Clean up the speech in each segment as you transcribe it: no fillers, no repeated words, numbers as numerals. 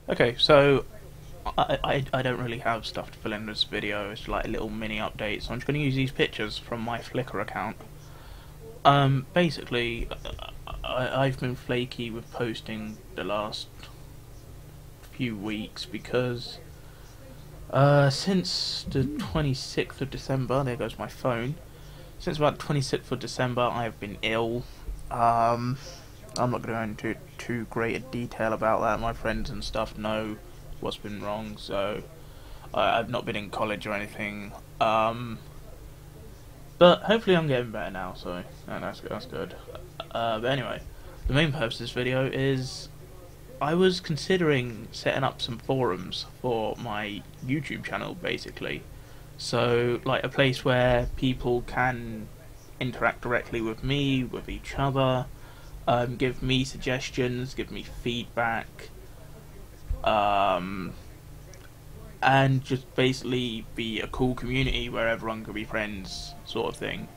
Okay, so I don't really have stuff to fill in this video. It's like a little mini update, so I'm just going to use these pictures from my Flickr account. Basically, I've been flaky with posting the last few weeks because since the 26th of December, there goes my phone. Since about the 26th of December, I have been ill. I'm not going to go into too great a detail about that. My friends and stuff know what's been wrong, so I've not been in college or anything. But hopefully I'm getting better now, so that's good. But anyway, the main purpose of this video is I was considering setting up some forums for my YouTube channel, basically. So, like a place where people can interact directly with me, with each other, give me suggestions, give me feedback, and just basically be a cool community where everyone can be friends, sort of thing.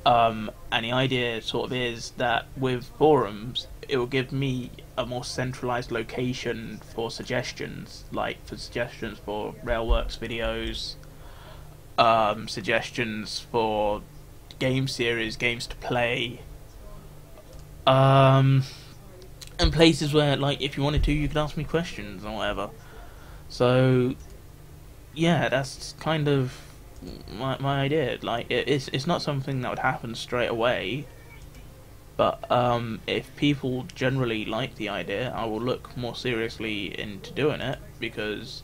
And the idea sort of is that with forums, it will give me a more centralized location for suggestions, like for suggestions for Railworks videos, suggestions for game series, games to play, and places where, like, if you wanted to, you could ask me questions or whatever. So, yeah, that's kind of my idea. Like, it's not something that would happen straight away, but if people generally like the idea, I will look more seriously into doing it, because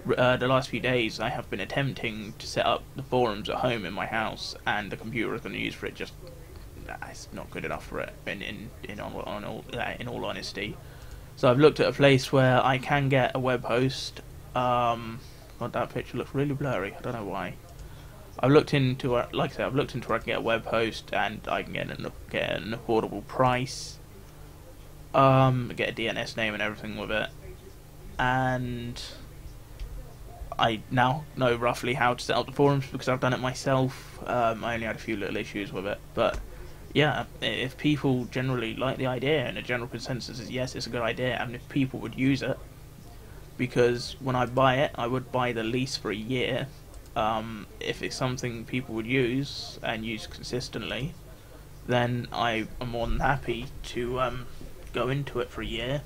the last few days I have been attempting to set up the forums at home in my house, and the computer I'm going to use for it just it's not good enough for it. In all honesty, so I've looked at a place where I can get a web host. God, that picture looks really blurry. I don't know why. I've looked into, like I said, I've looked into where I can get a web host and I can get an affordable price. Get a DNS name and everything with it, and I now know roughly how to set up the forums because I've done it myself. I only had a few little issues with it, but yeah, if people generally like the idea and the general consensus is yes, it's a good idea, and if people would use it, because when I buy it, I would buy the lease for a year. If it's something people would use and use consistently, then I am more than happy to go into it for a year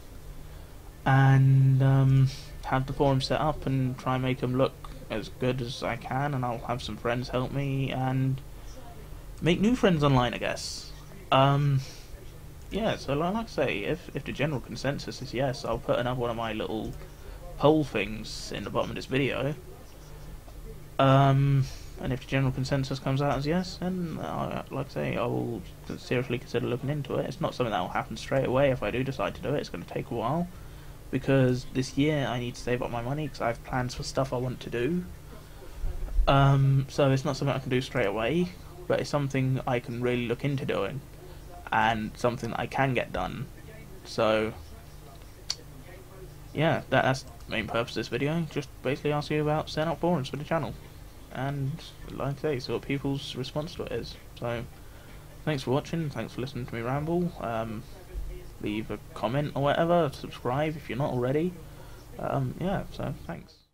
and have the forum set up and try and make them look as good as I can, and I'll have some friends help me and make new friends online, I guess. Yeah, so like I say, if the general consensus is yes, I'll put another one of my little poll things in the bottom of this video. And if the general consensus comes out as yes, then like I say, I will seriously consider looking into it. It's not something that will happen straight away. If I do decide to do it, it's going to take a while, because this year I need to save up my money because I have plans for stuff I want to do. So it's not something I can do straight away, but it's something I can really look into doing, and something that I can get done. So yeah, that's the main purpose of this video. Just basically ask you about setting up forums for the channel, and like I say, see what people's response to it is. So thanks for watching, thanks for listening to me ramble. Leave a comment or whatever, subscribe if you're not already. Yeah, so thanks.